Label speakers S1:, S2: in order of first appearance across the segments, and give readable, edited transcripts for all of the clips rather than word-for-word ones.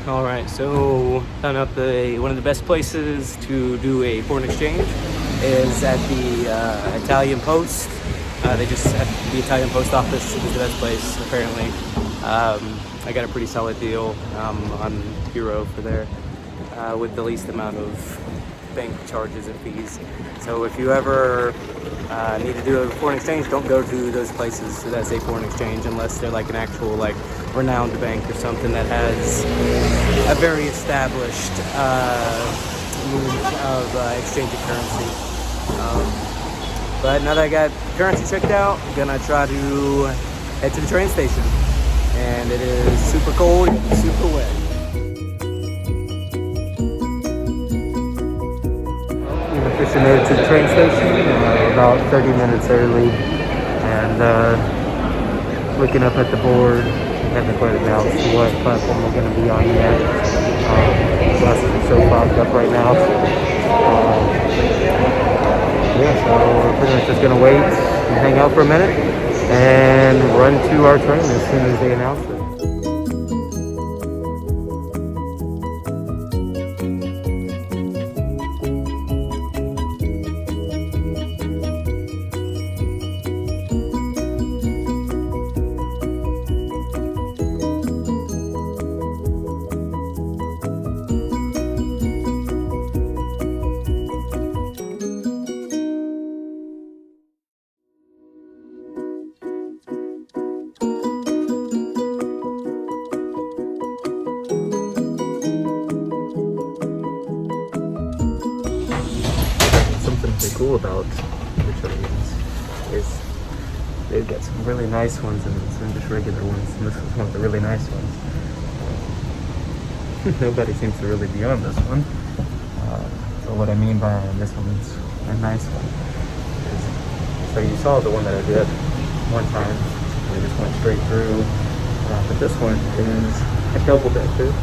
S1: All right, so found out one of the best places to do a foreign exchange is at the Italian Post. They just at the Italian Post Office is the best place apparently. I got a pretty solid deal on euro for there with the least amount of bank charges and fees. So if you ever need to do a foreign exchange, don't go to those places that say foreign exchange unless they're like an actual renowned bank or something that has a very established means of exchanging currency. But now that I got currency checked out, I'm gonna try to head to the train station. And it is super cold and super wet. We've officially made it to the train station about 30 minutes early, and looking up at the board, we haven't quite announced what platform we're going to be on yet. Buses are so fogged up right now. So we're pretty much just going to wait and hang out for a minute and run to our train as soon as they announce it. Cool about the trains is they've got some really nice ones and some just regular ones, and this is one of the really nice ones. Nobody seems to really be on this one. But what I mean by this one's a nice one is, so you saw the one that I did one time, we just went straight through, but this one is a double decker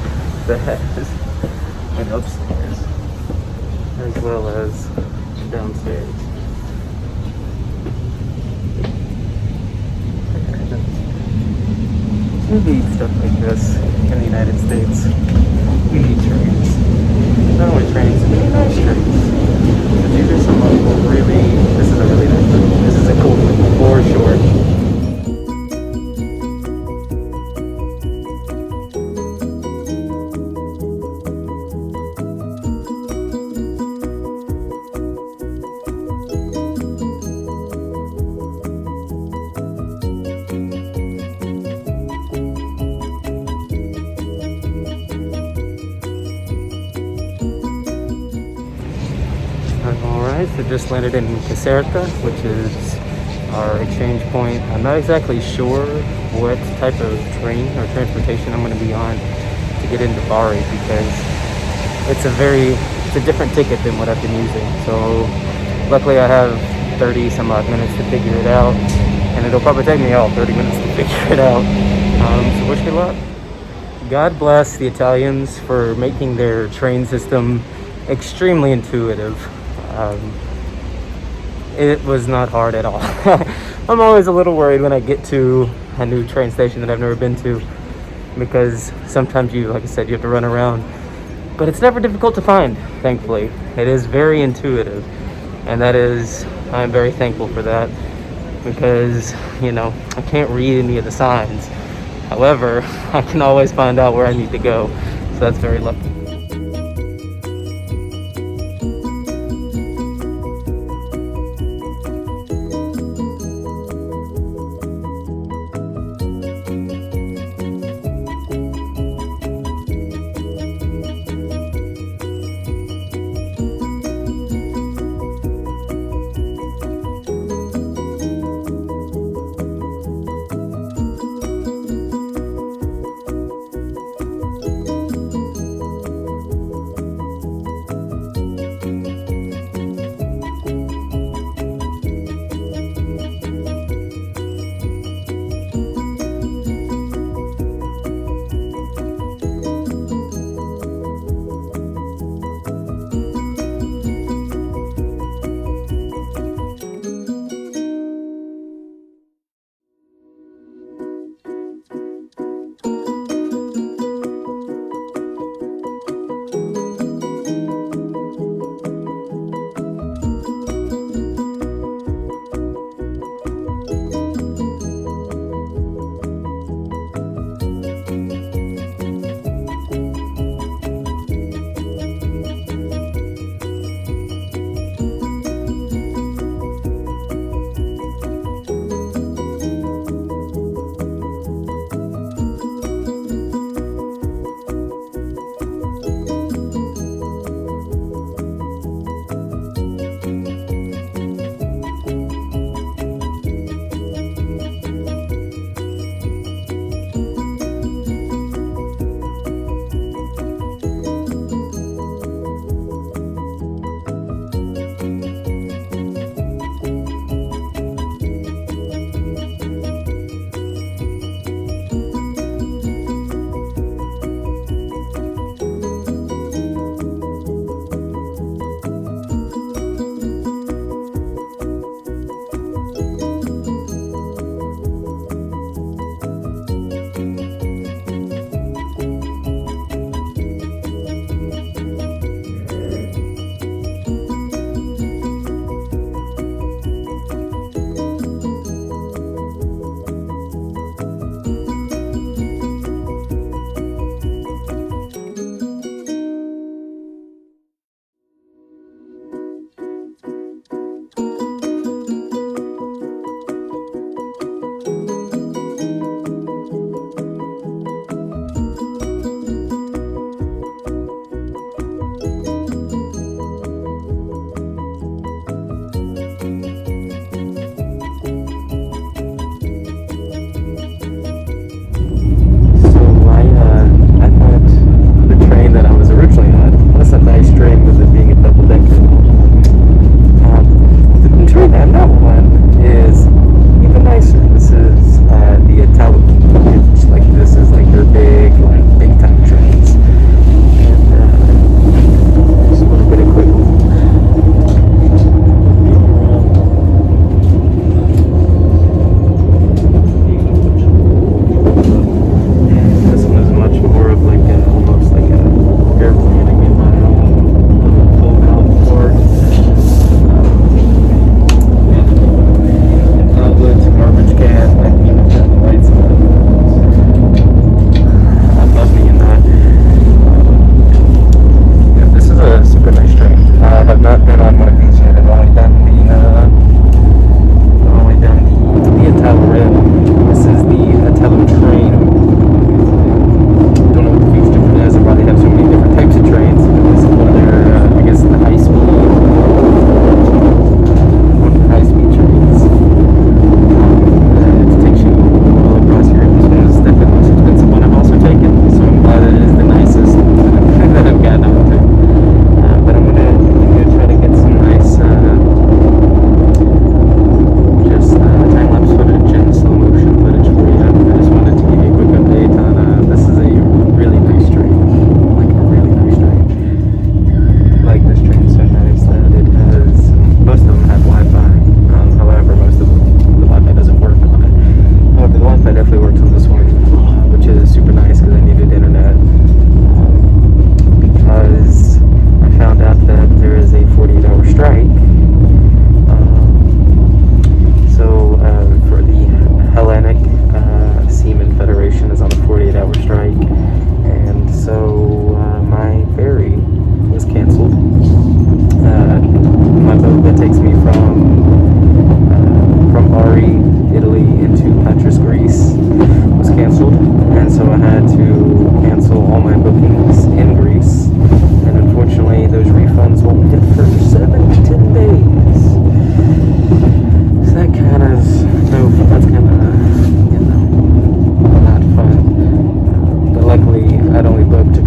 S1: that has an upstairs as well as downstairs. We need stuff like this in the United States. We need trains. Not only trains, we need nice trains. But these are some this is a really nice one. This is a cool one, for sure. Alright, so just landed in Caserta, which is our exchange point. I'm not exactly sure what type of train or transportation I'm going to be on to get into Bari, because it's a different ticket than what I've been using. So luckily I have 30 some odd minutes to figure it out, and it'll probably take me all 30 minutes to figure it out. So wish me luck. God bless the Italians for making their train system extremely intuitive. It was not hard at all. I'm always a little worried when I get to a new train station that I've never been to, because sometimes like I said, you have to run around. But it's never difficult to find, thankfully. It is very intuitive, and I'm very thankful for that, because, I can't read any of the signs. However, I can always find out where I need to go, so that's very lucky.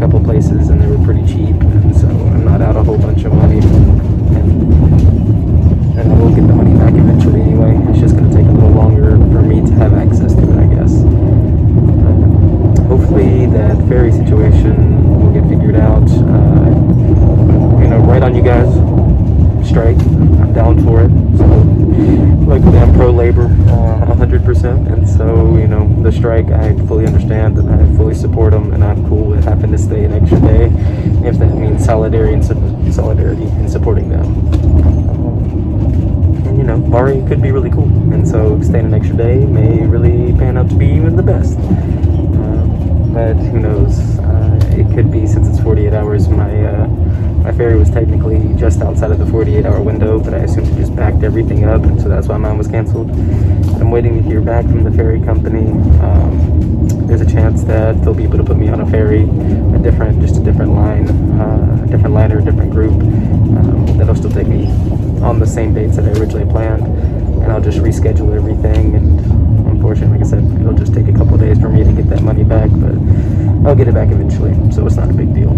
S2: couple places and they were pretty cheap, and so I'm not out a whole bunch of money. And I will get the money back eventually anyway. It's just going to take a little longer for me to have access to it, I guess. Hopefully that ferry situation will get figured out. Right on you guys. Strike. I'm down for it. So, luckily I'm pro-labor 100%, and so the strike I fully understand and I fully support them, and I'm cool with having to stay an extra day if that means solidarity in supporting them. Bari could be really cool, and so staying an extra day may really pan out to be even the best. But who knows? It could be, since it's 48 hours. My ferry was technically just outside of the 48-hour window, but I assumed it just backed everything up, and so that's why mine was canceled. I'm waiting to hear back from the ferry company. There's a chance that they'll be able to put me on a ferry, a different line, a different liner, a different group, that'll still take me on the same dates that I originally planned, and I'll just reschedule everything. And unfortunately, like I said, it'll just take a couple days for me to get that money back, but I'll get it back eventually, so it's not a big deal.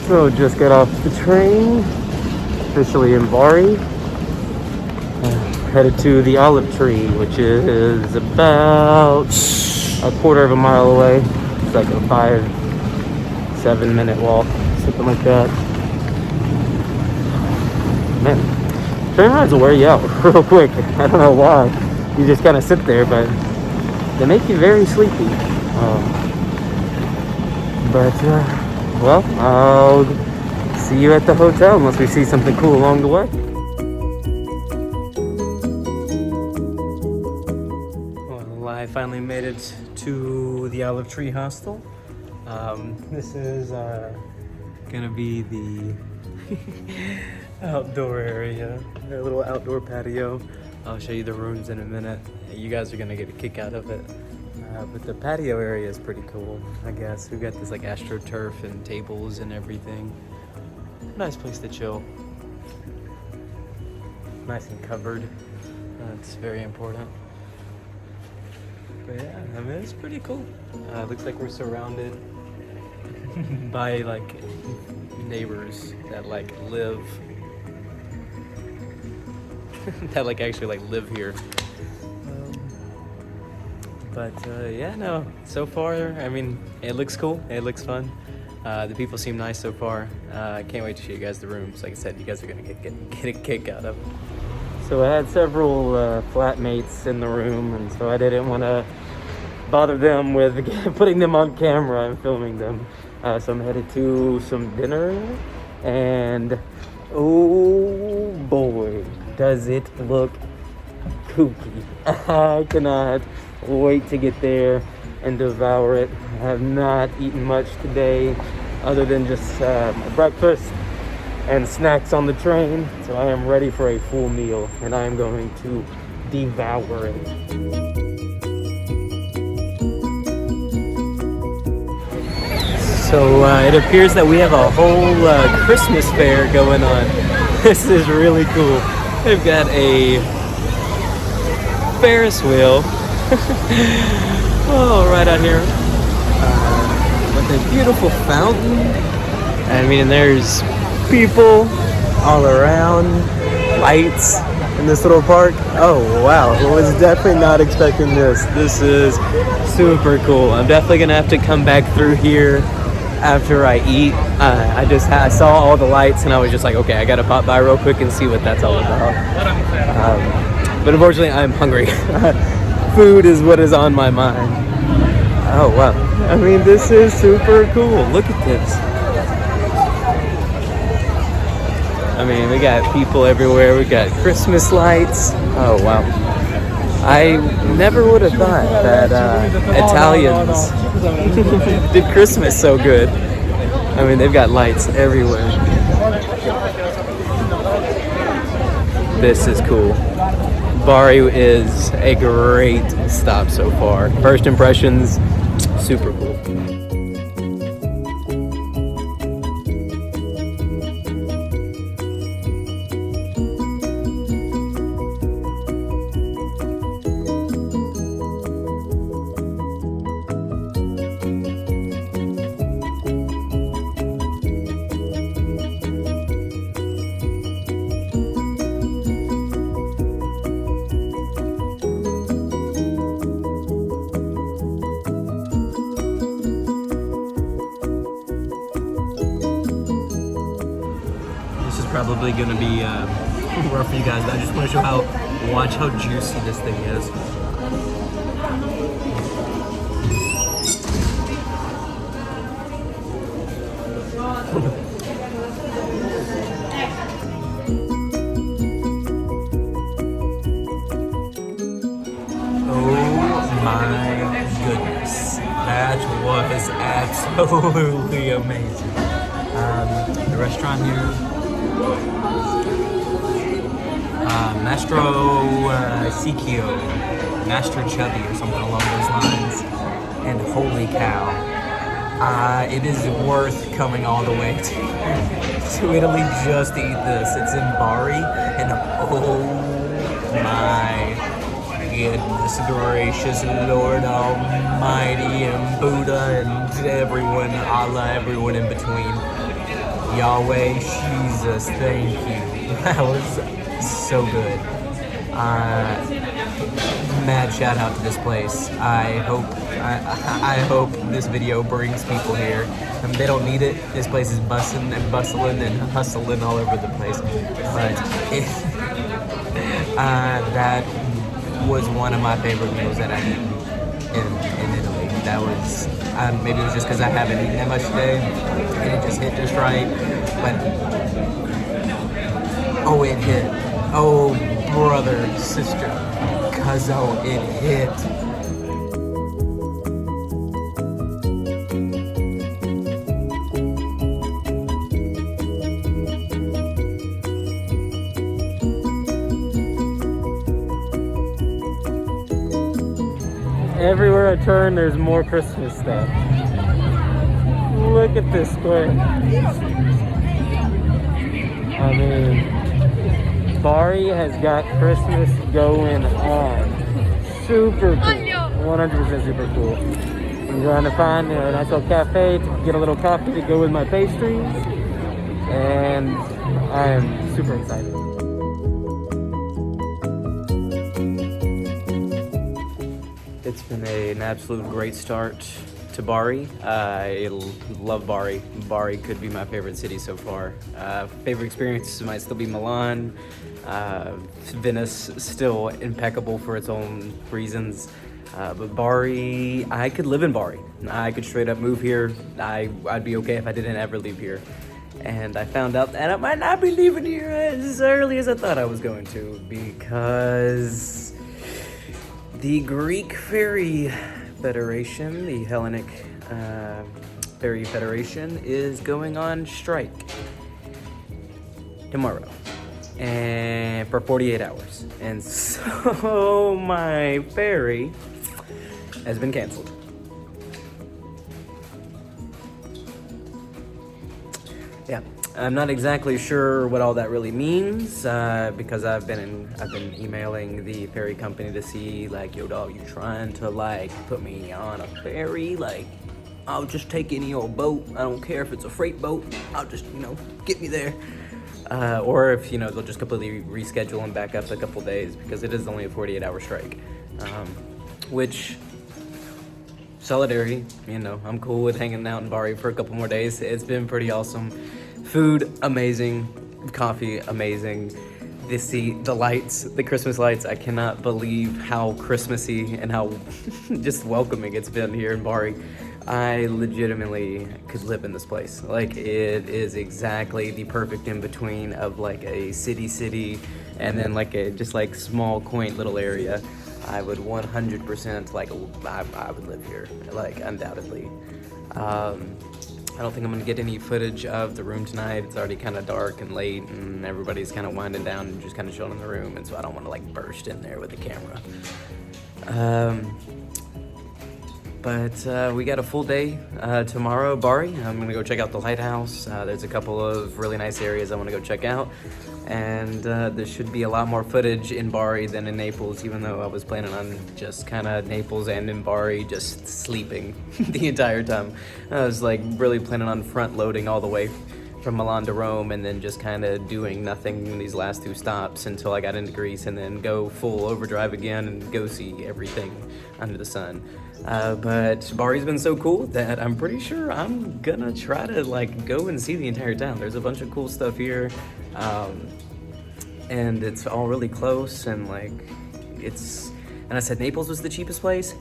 S2: So just got off the train, officially in Bari. Headed to the olive tree, which is about a quarter of a mile away. It's like a 5-7 minute walk, something like that. Man, train rides will wear you out real quick. I don't know why. You just kind of sit there, but they make you very sleepy. Well, I'll see you at the hotel unless we see something cool along the way. Well, I finally made it to the Olive Tree Hostel. This is gonna be the outdoor area, their little outdoor patio. I'll show you the rooms in a minute. You guys are gonna get a kick out of it. But the patio area is pretty cool, I guess. We've got this like astroturf and tables and everything. Nice place to chill. Nice and covered. That's very important. But yeah, I mean, it's pretty cool. Looks like we're surrounded by like neighbors that like live that like actually like live here. Yeah, no, so far, I mean, it looks cool. It looks fun. The people seem nice so far. I can't wait to show you guys the rooms. Like I said, you guys are gonna get a kick out of it. So I had several flatmates in the room, and so I didn't want to bother them with putting them on camera and filming them. So I'm headed to some dinner, and oh boy, does it look kooky. I cannot wait to get there and devour it. I have not eaten much today other than just breakfast and snacks on the train, so I am ready for a full meal and I am going to devour it. So it appears that we have a whole Christmas fair going on. This is really cool. They've got a Ferris wheel oh, right out here with a beautiful fountain. I mean, there's people all around, lights in this little park. Oh wow, I was definitely not expecting this. This is super cool. I'm definitely gonna have to come back through here after I eat. I saw all the lights and I was just like, okay, I gotta pop by real quick and see what that's all about. But unfortunately, I'm hungry. Food is what is on my mind. Oh wow, I mean, this is super cool. Look at this. I mean, we got people everywhere. We got Christmas lights. Oh wow. I never would have thought that Italians did Christmas so good. I mean, they've got lights everywhere. This is cool. Bari is a great stop so far. First impressions, super cool. Probably gonna be rough for you guys, but I just want to show watch how juicy this thing is. Oh my goodness, that was absolutely amazing. The restaurant here, Mastro Sicchio, Master Chubby or something along those lines, and holy cow, it is worth coming all the way to Italy just to eat this. It's in Bari, and oh my goodness gracious Lord Almighty and Buddha and everyone, Allah, everyone in between. Yahweh, Jesus, thank you. That was so good. Mad shout out to this place. I hope this video brings people here. They don't need it. This place is bustling and hustling all over the place. But that was one of my favorite meals that I ate in Italy. That was maybe it was just because I haven't eaten that much today, and it just hit just right. But oh, it hit. Oh, brother, sister, cuzzo, it hit. Everywhere I turn, there's more Christmas stuff. Look at this square. I mean, Bari has got Christmas going on. Super cool. 100% super cool. I'm trying to find a nice little cafe to get a little coffee to go with my pastries. And I am super excited. It's been an absolute great start to Bari. I love Bari. Bari could be my favorite city so far. Favorite experience might still be Milan. Venice, still impeccable for its own reasons. But Bari, I could live in Bari. I could straight up move here. I'd be okay if I didn't ever leave here. And I found out that I might not be leaving here as early as I thought I was going to, because the Greek Ferry Federation, the Hellenic Ferry Federation, is going on strike tomorrow, and for 48 hours. And so my ferry has been canceled. Yeah, I'm not exactly sure what all that really means, because I've been emailing the ferry company to see, like, yo dog, you trying to like put me on a ferry? Like, I'll just take any old boat. I don't care if it's a freight boat. I'll just, get me there. Or if, they'll just completely reschedule and back up a couple days, because it is only a 48-hour strike. Which, solidarity, I'm cool with hanging out in Bari for a couple more days. It's been pretty awesome. Food, amazing. Coffee, amazing. The lights, the Christmas lights, I cannot believe how Christmassy and how just welcoming it's been here in Bari. I legitimately could live in this place. Like, it is exactly the perfect in-between of like a city and then like a just like small quaint little area. I would 100% like, I would live here, like, undoubtedly. I don't think I'm gonna get any footage of the room tonight. It's already kind of dark and late, and everybody's kind of winding down and just kind of chilling in the room, and so I don't want to like burst in there with the camera. But we got a full day tomorrow, Bari. I'm gonna go check out the lighthouse. There's a couple of really nice areas I want to go check out, and there should be a lot more footage in Bari than in Naples, even though I was planning on just kind of Naples and in Bari just sleeping the entire time. I was like really planning on front loading all the way from Milan to Rome, and then just kind of doing nothing in these last two stops until I got into Greece, and then go full overdrive again and go see everything under the sun. But Bari's been so cool that I'm pretty sure I'm gonna try to like go and see the entire town. There's a bunch of cool stuff here, and it's all really close, and like and I said Naples was the cheapest place.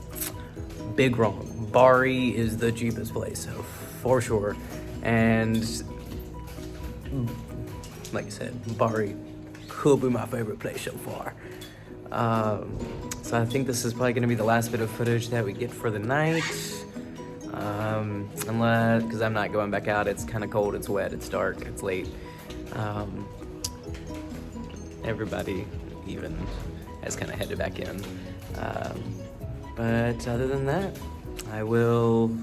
S2: Big wrong. Bari is the cheapest place, so for sure. And like I said, Bari could be my favorite place so far. So I think this is probably gonna be the last bit of footage that we get for the night. Unless, because I'm not going back out. It's kind of cold, it's wet, it's dark, it's late. Everybody even has kind of headed back in. But other than that, I will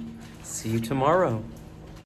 S2: see you tomorrow.